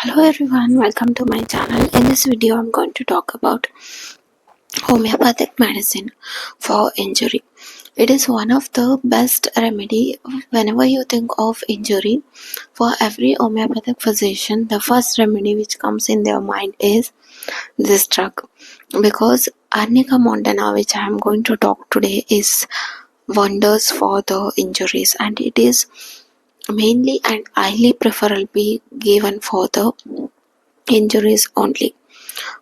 Hello everyone, welcome to my channel. In this video, I'm going to talk about homeopathic medicine for injury. It is one of the best remedy whenever you think of injury. For every homeopathic physician, the first remedy which comes in their mind is this drug. Because Arnica montana, which I am going to talk today, is wonders for the injuries, and it is mainly and highly preferably given for the injuries only.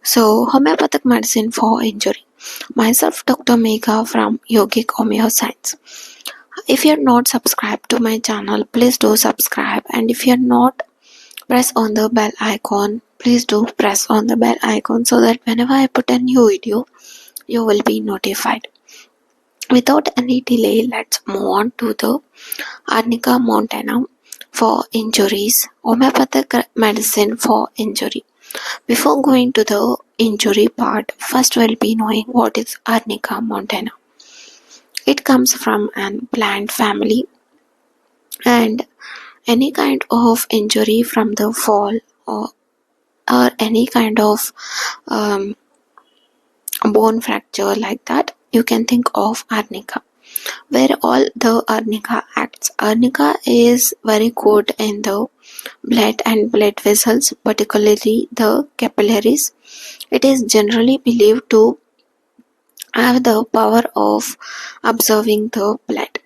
So, homeopathic medicine for injury. Myself, Dr. Megha from Yogic Homeo Science. If you're not subscribed to my channel, please do subscribe. And if you're not, press on the bell icon. Please do press on the bell icon so that whenever I put a new video, you will be notified. Without any delay, let's move on to the Arnica montana for injuries. Homeopathic medicine for injury. Before going to the injury part, first we'll be knowing what is Arnica montana. It comes from an plant family, and any kind of injury from the fall or any kind of bone fracture like that, you can think of Arnica. Where all the Arnica acts. Arnica is very good in the blood and blood vessels, particularly the capillaries. It is generally believed to have the power of observing the blood.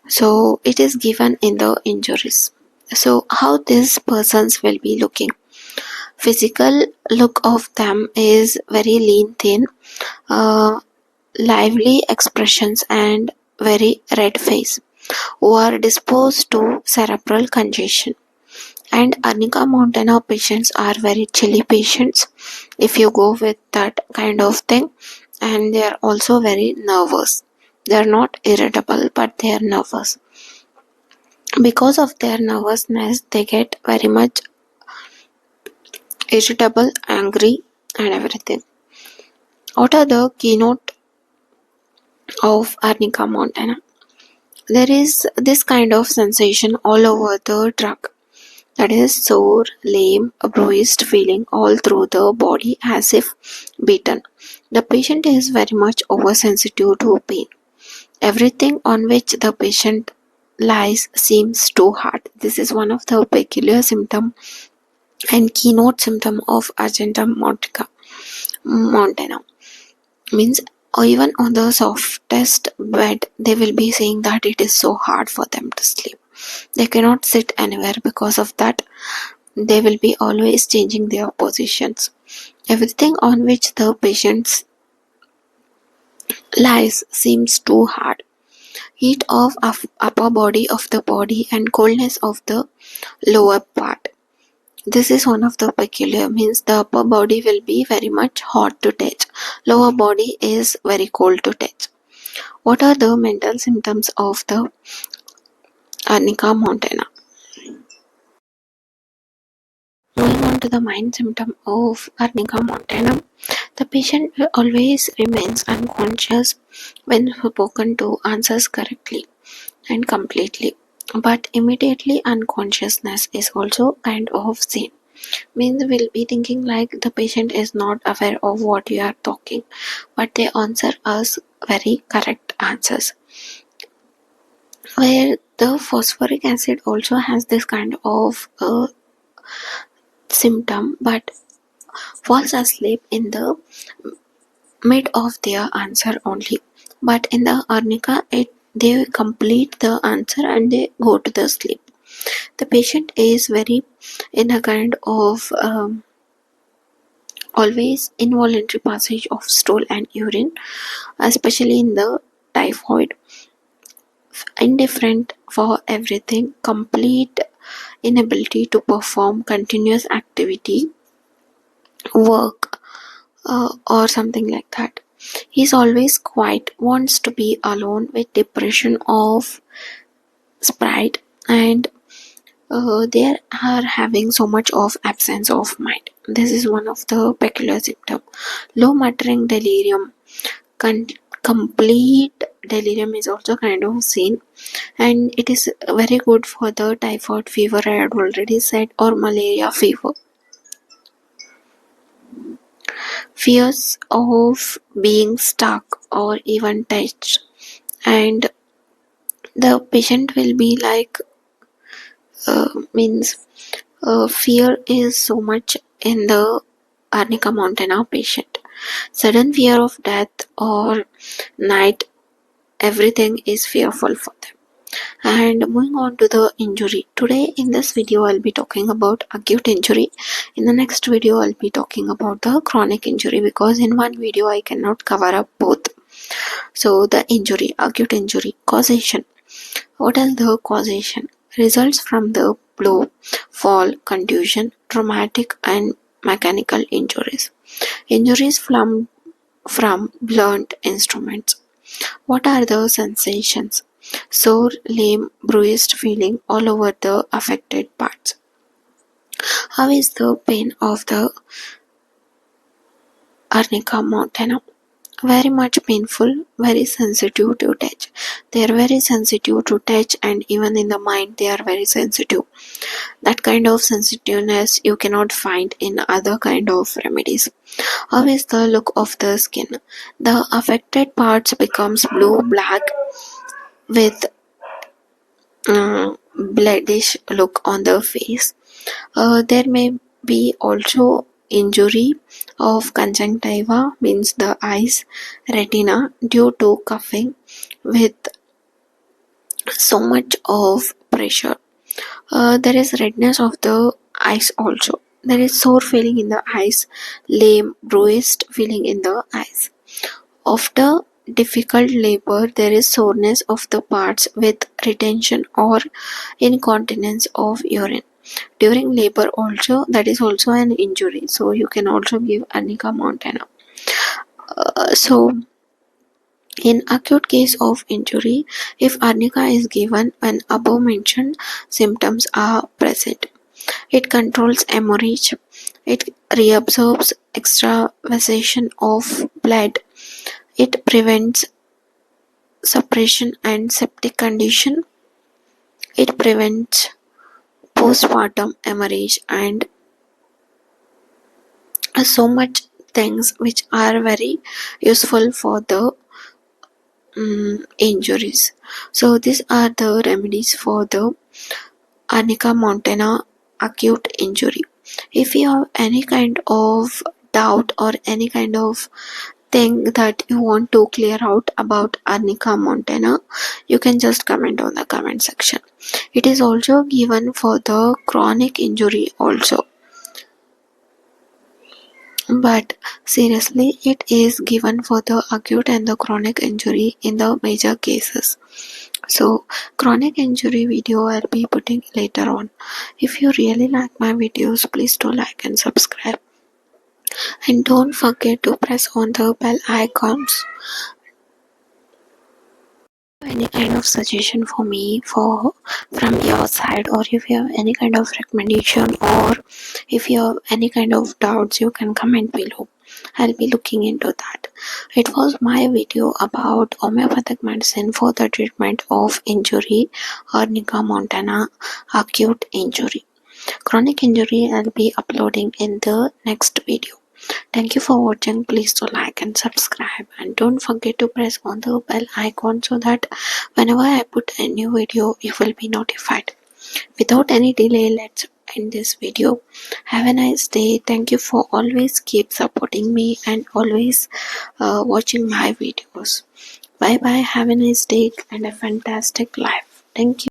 So it is given in the injuries. So how these persons will be looking? Physical look of them is very lean, thin, lively expressions and very red face, who are disposed to cerebral congestion. And Arnica montana patients are very chilly patients if you go with that kind of thing, and they are also very nervous. They are not irritable, but they are nervous. Because of their nervousness, they get very much irritable, angry, and everything. What are the keynote of Arnica montana? There is this kind of sensation all over the drug. That is sore, lame, bruised feeling all through the body as if beaten. The patient is very much oversensitive to pain. Everything on which the patient lies seems too hard. This is one of the peculiar symptom and keynote symptom of Arnica montana. Means even on the softest bed, they will be saying that it is so hard for them to sleep. They cannot sit anywhere. Because of that, they will be always changing their positions. Everything on which the patient lies seems too hard. Heat of upper body of the body and coldness of the lower part. This is one of the peculiar, means the upper body will be very much hot to touch. Lower body is very cold to touch. What are the mental symptoms of the Arnica montana? Moving on to the mind symptom of Arnica montana, the patient always remains unconscious when spoken to, answers correctly and completely, but immediately unconsciousness is also kind of seen. Means we'll be thinking like the patient is not aware of what you are talking, but they answer us very correct answers. Where the phosphoric acid also has this kind of symptom, but falls asleep in the mid of their answer only. But in the Arnica, they complete the answer and they go to the sleep. The patient is very in a kind of always involuntary passage of stool and urine, especially in the typhoid. Indifferent for everything, complete inability to perform continuous activity, work, or something like that. He's always quiet, wants to be alone, with depression of sprite, and they are having so much of absence of mind. This is one of the peculiar symptom. Low muttering delirium, complete delirium is also kind of seen, and it is very good for the typhoid fever I had already said, or malaria fever. fears of being stuck or even touched, and the patient will be like means fear is so much in the arnica montana patient. Sudden fear of death or night, everything is fearful for them. And moving on to the injury. Today in this video I'll be talking about acute injury. In the next video I'll be talking about the chronic injury, because in one video I cannot cover up both. So the injury, acute injury, causation. What is the causation? Results from the blow, fall, contusion, traumatic and mechanical injuries. Injuries from blunt instruments. What are the sensations? Sore, lame, bruised feeling all over the affected parts. How is the pain of the arnica montana? Very much painful, very sensitive to touch. They are very sensitive to touch, and even in the mind they are very sensitive. That kind of sensitiveness you cannot find in other kind of remedies. How is the look of the skin? The affected parts becomes blue black with bloodish look on the face. There may be also injury of conjunctiva, means the eyes, retina, due to coughing with so much of pressure. There is redness of the eyes also. There is sore feeling in the eyes, lame, bruised feeling in the eyes. After difficult labor, there is soreness of the parts with retention or incontinence of urine. During labor also, that is also an injury, so you can also give arnica montana. So in acute case of injury, if arnica is given when above mentioned symptoms are present, it controls hemorrhage, it reabsorbs extravasation of blood, it prevents suppression and septic condition, it prevents postpartum hemorrhage, and so much things which are very useful for the injuries. So these are the remedies for the arnica montana acute injury. If you have any kind of doubt or any kind of thing that you want to clear out about arnica montana, you can just comment on the comment section. It is also given for the chronic injury also, but seriously it is given for the acute and the chronic injury in the major cases. So chronic injury video I'll be putting later on. If you really like my videos, please do like and subscribe, and don't forget to press on the bell icons. Any kind of suggestion for me for from your side, or if you have any kind of recommendation, or if you have any kind of doubts, you can comment below. I'll be looking into that. It was my video about homeopathic medicine for the treatment of injury, arnica montana acute injury. Chronic injury I'll be uploading in the next video. Thank you for watching. Please do like and subscribe, and don't forget to press on the bell icon so that whenever I put a new video you will be notified. Without any delay, let's end this video. Have a nice day. Thank you for always keep supporting me and always watching my videos. Bye bye. Have a nice day and a fantastic life. Thank you.